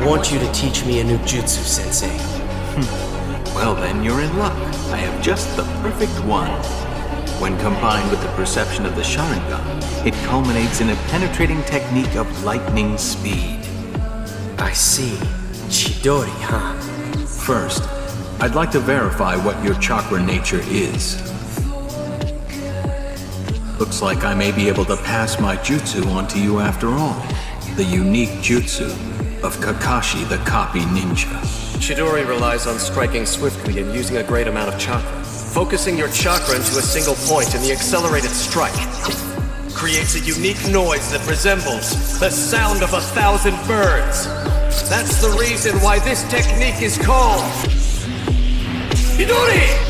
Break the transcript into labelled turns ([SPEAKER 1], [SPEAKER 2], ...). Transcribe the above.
[SPEAKER 1] want you to teach me a new jutsu, Sensei.
[SPEAKER 2] Well then, you're in luck. I have just the perfect one. When combined with the perception of the Sharingan, it culminates in a penetrating technique of lightning speed.
[SPEAKER 1] I see. Chidori, huh?
[SPEAKER 2] First, I'd like to verify what your chakra nature is. Looks like I may be able to pass my jutsu onto you after all. The unique jutsu of Kakashi the Copy Ninja.
[SPEAKER 3] Chidori relies on striking swiftly and using a great amount of chakra. Focusing your chakra into a single point in the accelerated strike creates a unique noise that resembles the sound of 1,000 birds. That's the reason why this technique is called chidori!